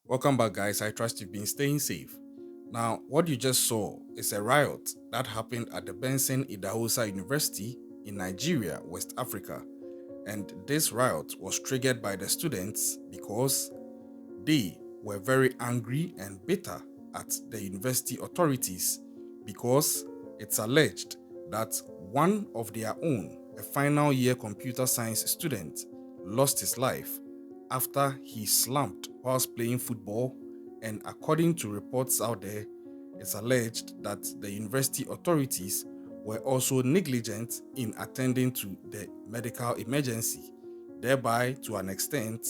Welcome back, guys. I trust you've been staying safe. Now, what you just saw is a riot that happened at the Benson Idahosa University in Nigeria, West Africa. And this riot was triggered by the students because they were very angry and bitter at the university authorities because it's alleged that one of their own, a final year computer science student, lost his life after he slumped whilst playing football, and according to reports out there, it's alleged that the university authorities were also negligent in attending to the medical emergency, thereby to an extent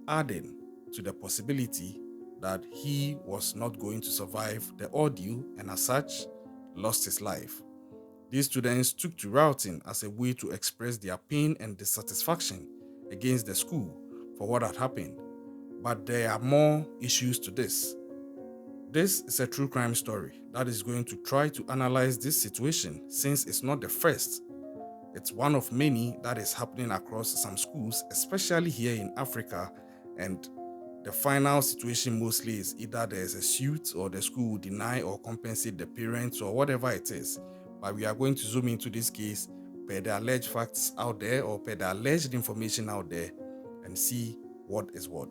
adding to the possibility that he was not going to survive the ordeal and as such lost his life. These students took to rioting as a way to express their pain and dissatisfaction against the school for what had happened. But there are more issues to this. This is a true crime story that is going to try to analyze this situation since it's not the first. It's one of many that is happening across some schools, especially here in Africa, and the final situation mostly is either there's a suit or the school will deny or compensate the parents or whatever it is. But we are going to zoom into this case per the alleged facts out there or per the alleged information out there and see what is what.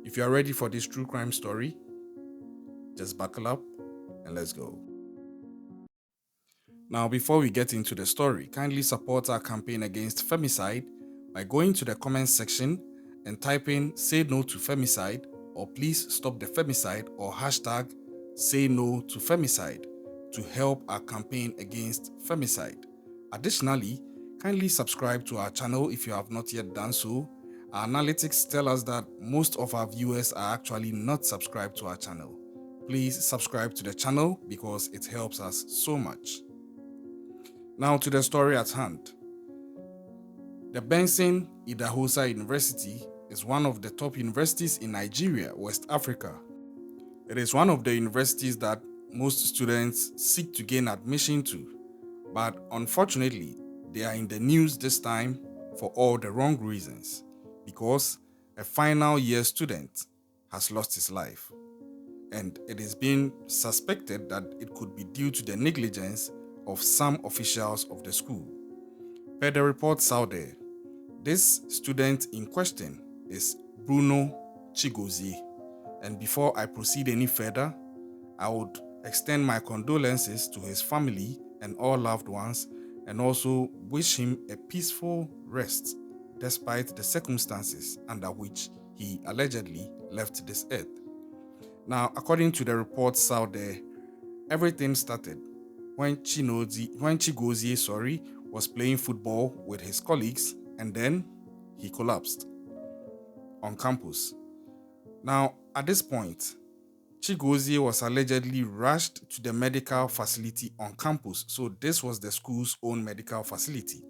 If you are ready for this true crime story, just buckle up and let's go. Now, before we get into the story, kindly support our campaign against femicide by going to the comments section and typing "say no to femicide" or "please stop the femicide" or hashtag "say no to femicide" to help our campaign against femicide. Additionally, kindly subscribe to our channel if you have not yet done so. Our analytics tell us that most of our viewers are actually not subscribed to our channel. Please subscribe to the channel because it helps us so much. Now to the story at hand. The Benson Idahosa University is one of the top universities in Nigeria, West Africa. It is one of the universities that most students seek to gain admission to, but unfortunately, they are in the news this time for all the wrong reasons, because a final year student has lost his life, and it is being suspected that it could be due to the negligence of some officials of the school. Per the reports out there, this student in question is Bruno Chigozie, and before I proceed any further, I would extend my condolences to his family and all loved ones, and also wish him a peaceful rest despite the circumstances under which he allegedly left this earth. Now, according to the reports out there, everything started when Chigozie was playing football with his colleagues, and then he collapsed on campus. Now, at this point, Chigozie was allegedly rushed to the medical facility on campus. So this was the school's own medical facility.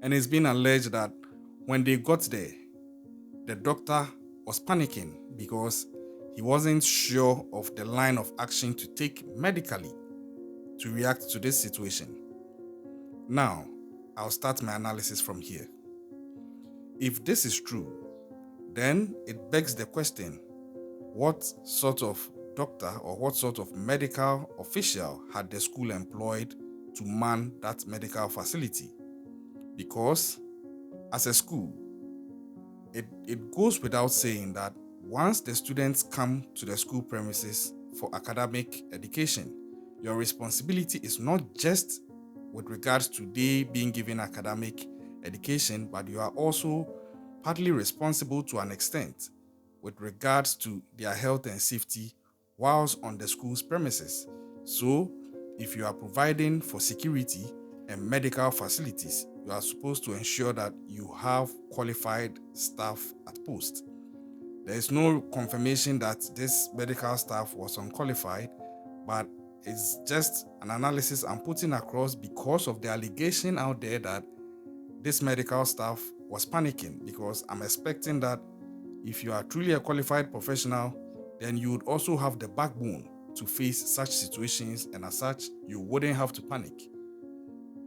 And it's been alleged that when they got there, the doctor was panicking because he wasn't sure of the line of action to take medically to react to this situation. Now, I'll start my analysis from here. If this is true, then it begs the question, what sort of doctor or what sort of medical official had the school employed to man that medical facility? Because as a school, it goes without saying that once the students come to the school premises for academic education, your responsibility is not just with regards to they being given academic education, but you are also partly responsible to an extent with regards to their health and safety whilst on the school's premises. So, if you are providing for security and medical facilities, you are supposed to ensure that you have qualified staff at post. There is no confirmation that this medical staff was unqualified, but it's just an analysis I'm putting across because of the allegation out there that this medical staff was panicking, because I'm expecting that if you are truly a qualified professional, then you would also have the backbone to face such situations, and as such, you wouldn't have to panic.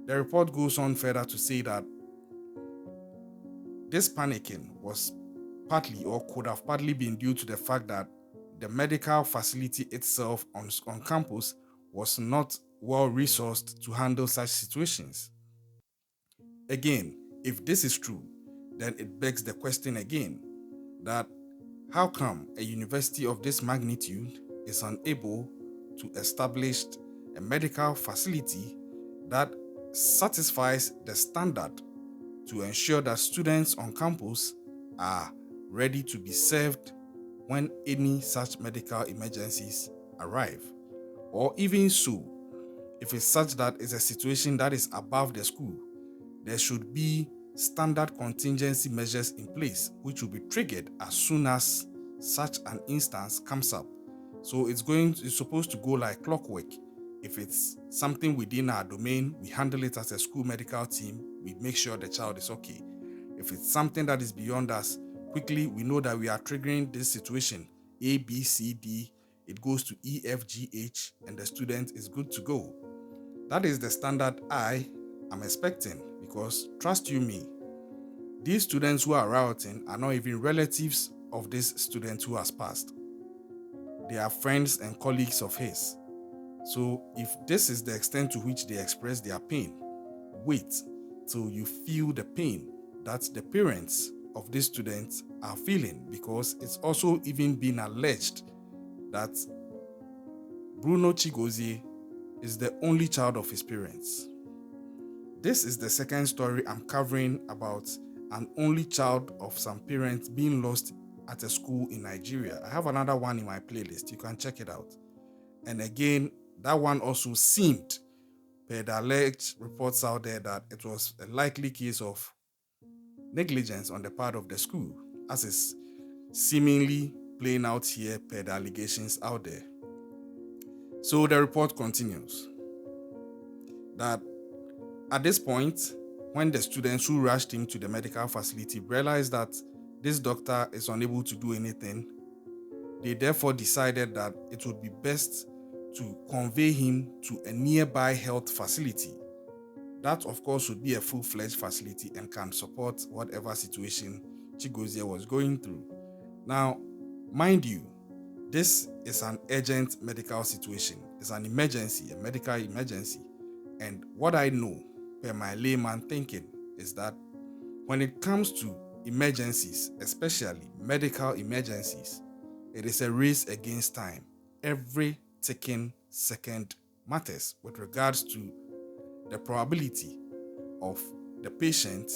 The report goes on further to say that this panicking was partly or could have partly been due to the fact that the medical facility itself on campus was not well resourced to handle such situations. Again, if this is true, then it begs the question again that how come a university of this magnitude is unable to establish a medical facility that satisfies the standard to ensure that students on campus are ready to be served when any such medical emergencies arrive? Or even so, if it's such that it's a situation that is above the school, there should be standard contingency measures in place which will be triggered as soon as such an instance comes up. So it's supposed to go like clockwork. If it's something within our domain, we handle it as a school medical team. We make sure the child is okay. If it's something that is beyond us, quickly we know that we are triggering this situation. A, B, C, D, it goes to E, F, G, H, and the student is good to go. That is the standard I am expecting, because trust you me, these students who are rioting are not even relatives of this student who has passed. They are friends and colleagues of his. So if this is the extent to which they express their pain, wait till you feel the pain that the parents of these students are feeling, because it's also even been alleged that Bruno Chigozie is the only child of his parents. This is the second story I'm covering about an only child of some parents being lost at a school in Nigeria. I have another one in my playlist. You can check it out. And again, that one also seemed, per the alleged reports out there, that it was a likely case of negligence on the part of the school, as is seemingly playing out here per the allegations out there. So the report continues that at this point, when the students who rushed him to the medical facility realized that this doctor is unable to do anything, they therefore decided that it would be best to convey him to a nearby health facility. That, of course, would be a full-fledged facility and can support whatever situation Chigozie was going through. Now, mind you, this is an urgent medical situation. It's an emergency, a medical emergency. And what I know, per my layman thinking, is that when it comes to emergencies, especially medical emergencies, it is a race against time. Every ticking second matters with regards to the probability of the patient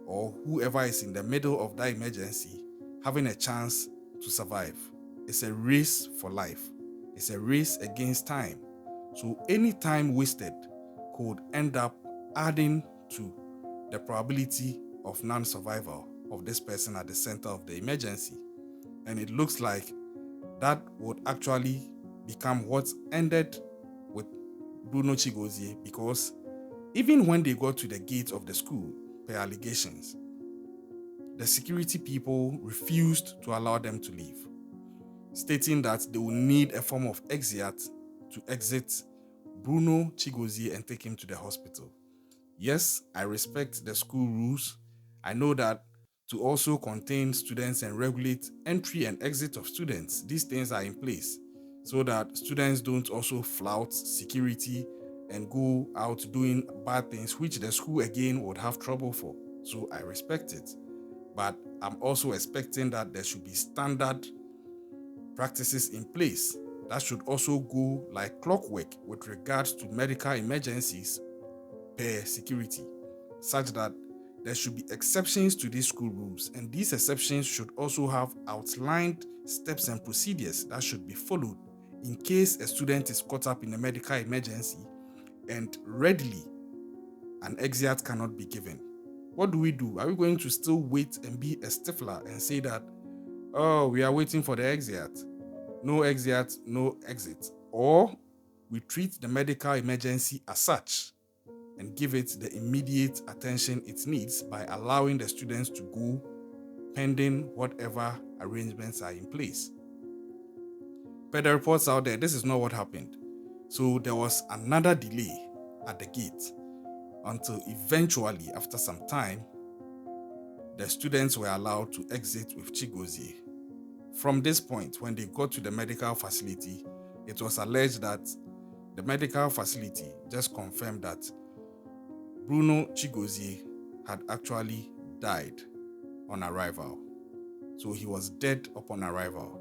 or whoever is in the middle of that emergency having a chance to survive. It's a race for life. It's a race against time. So any time wasted could end up adding to the probability of non-survival of this person at the center of the emergency. And it looks like that would actually become what ended with Bruno Chigozie, because even when they got to the gate of the school, per allegations, the security people refused to allow them to leave, stating that they will need a form of exit to exit Bruno Chigozie and take him to the hospital. Yes, I respect the school rules. I know that to also contain students and regulate entry and exit of students, these things are in place so that students don't also flout security and go out doing bad things, which the school again would have trouble for. So I respect it. But I'm also expecting that there should be standard practices in place that should also go like clockwork with regards to medical emergencies per security, such that there should be exceptions to these school rules, and these exceptions should also have outlined steps and procedures that should be followed in case a student is caught up in a medical emergency and readily an exit cannot be given. What do we do? Are we going to still wait and be a stifler and say that, oh, we are waiting for the exit, no exit, no exit? Or we treat the medical emergency as such and give it the immediate attention it needs by allowing the students to go pending whatever arrangements are in place. Per the reports out there, this is not what happened. So there was another delay at the gate until eventually, after some time, the students were allowed to exit with Chigozie. From this point, when they got to the medical facility, it was alleged that the medical facility just confirmed that Bruno Chigozie had actually died on arrival. So he was dead upon arrival.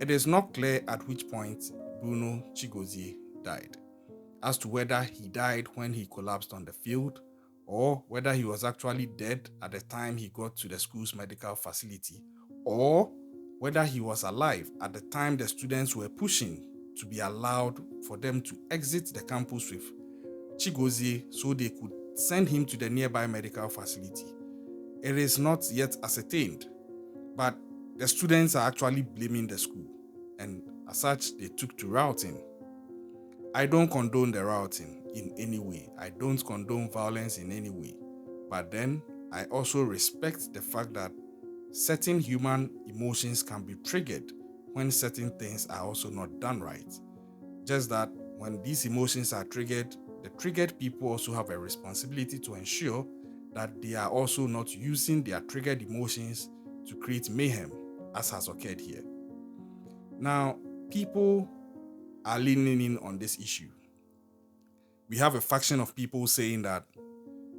It is not clear at which point Bruno Chigozie died, as to whether he died when he collapsed on the field or whether he was actually dead at the time he got to the school's medical facility, or whether he was alive at the time the students were pushing to be allowed for them to exit the campus with Chigozie so they could send him to the nearby medical facility. It is not yet ascertained, but the students are actually blaming the school, and as such, they took to routing. I don't condone the routing in any way. I don't condone violence in any way. But then, I also respect the fact that certain human emotions can be triggered when certain things are also not done right. Just that when these emotions are triggered, the triggered people also have a responsibility to ensure that they are also not using their triggered emotions to create mayhem, as has occurred here. Now, people are leaning in on this issue. We have a faction of people saying that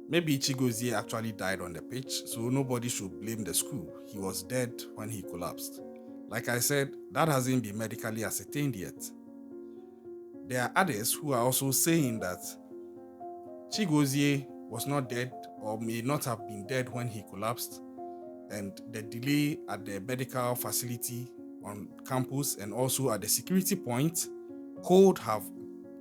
maybe Chigozie actually died on the pitch, so nobody should blame the school. He was dead when he collapsed. Like I said, that hasn't been medically ascertained yet. There are others who are also saying that Chigozie was not dead or may not have been dead when he collapsed, and the delay at the medical facility on campus and also at the security point could have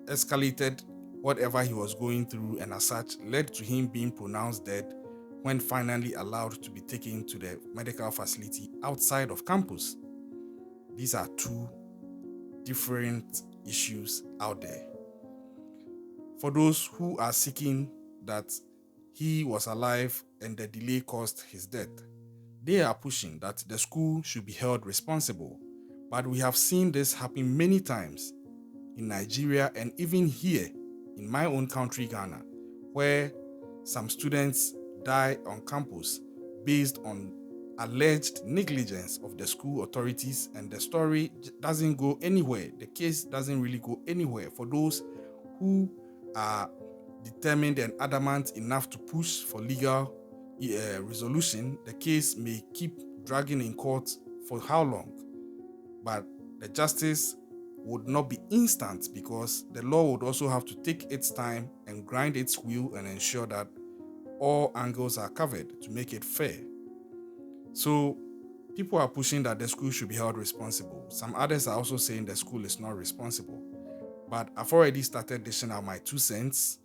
escalated whatever he was going through, and as such led to him being pronounced dead when finally allowed to be taken to the medical facility outside of campus. These are two different issues out there. For those who are seeking that he was alive and the delay caused his death, they are pushing that the school should be held responsible. But we have seen this happen many times in Nigeria and even here in my own country, Ghana, where some students die on campus based on alleged negligence of the school authorities, and the story doesn't go anywhere. The case doesn't really go anywhere. For those who are determined and adamant enough to push for legal resolution, the case may keep dragging in court for how long? But the justice would not be instant, because the law would also have to take its time and grind its wheel and ensure that all angles are covered to make it fair. So people are pushing that the school should be held responsible. Some others are also saying the school is not responsible. But I've already started dishing out my 2 cents.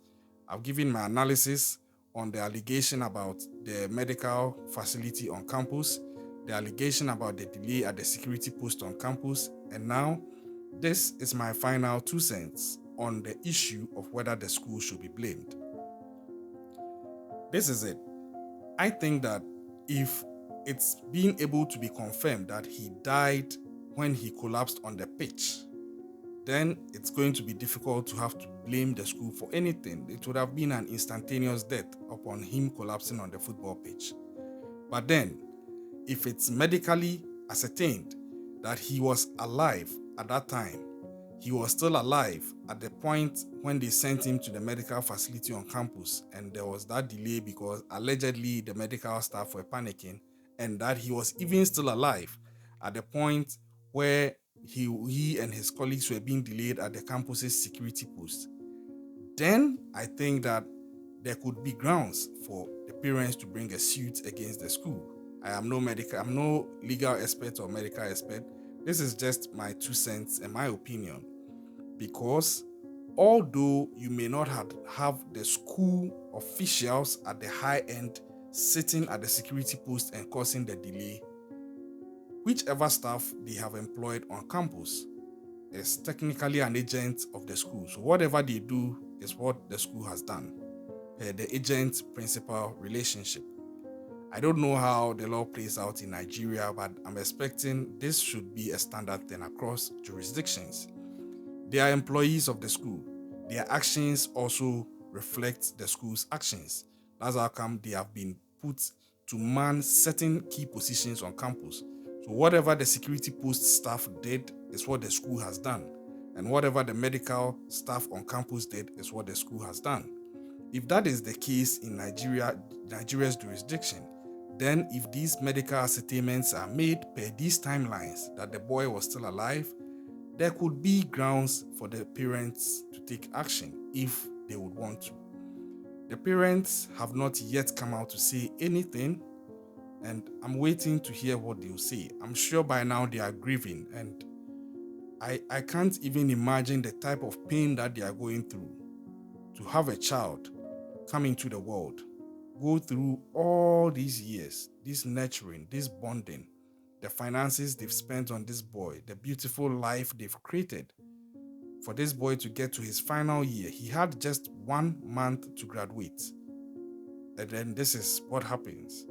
I've given my analysis on the allegation about the medical facility on campus, the allegation about the delay at the security post on campus, and now this is my final 2 cents on the issue of whether the school should be blamed. This is it. I think that if it's being able to be confirmed that he died when he collapsed on the pitch, then it's going to be difficult to have to blame the school for anything. It would have been an instantaneous death upon him collapsing on the football pitch. But then, if it's medically ascertained that he was alive at that time, he was still alive at the point when they sent him to the medical facility on campus, and there was that delay because allegedly the medical staff were panicking, and that he was even still alive at the point where he and his colleagues were being delayed at the campus's security post, then I think that there could be grounds for the parents to bring a suit against the school. I'm no legal expert or medical expert. This is just my 2 cents and my opinion. Because although you may not have the school officials at the high end sitting at the security post and causing the delay, whichever staff they have employed on campus is technically an agent of the school. So whatever they do is what the school has done. The agent-principal relationship. I don't know how the law plays out in Nigeria, but I'm expecting this should be a standard thing across jurisdictions. They are employees of the school. Their actions also reflect the school's actions. That's how come they have been put to man certain key positions on campus. So whatever the security post staff did is what the school has done. And whatever the medical staff on campus did is what the school has done. If that is the case in Nigeria's jurisdiction, then if these medical ascertainments are made per these timelines that the boy was still alive, there could be grounds for the parents to take action if they would want to. The parents have not yet come out to say anything, and I'm waiting to hear what they'll say. I'm sure by now they are grieving, and I can't even imagine the type of pain that they are going through to have a child come into the world, go through all these years, this nurturing, this bonding, the finances they've spent on this boy, the beautiful life they've created for this boy to get to his final year. He had just 1 month to graduate. And then this is what happens.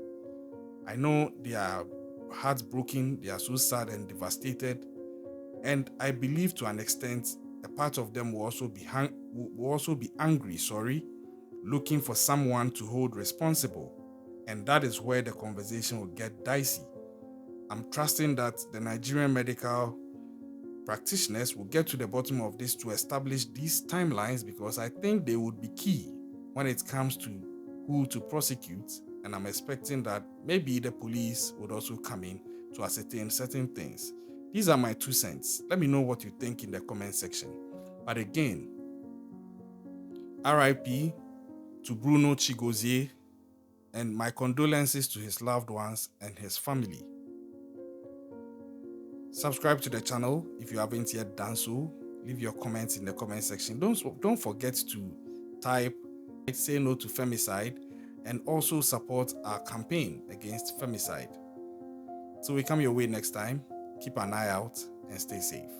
I know they are heartbroken, they are so sad and devastated. And I believe to an extent, a part of them will also be angry, looking for someone to hold responsible. And that is where the conversation will get dicey. I'm trusting that the Nigerian medical practitioners will get to the bottom of this to establish these timelines, because I think they would be key when it comes to who to prosecute. And I'm expecting that maybe the police would also come in to ascertain certain things. These are my 2 cents. Let me know what you think in the comment section. But again, RIP to Bruno Chigozie, and my condolences to his loved ones and his family. Subscribe to the channel if you haven't yet done so. Leave your comments in the comment section. Don't forget to type "Say No to Femicide" and also support our campaign against femicide. So we come your way next time. Keep an eye out and stay safe.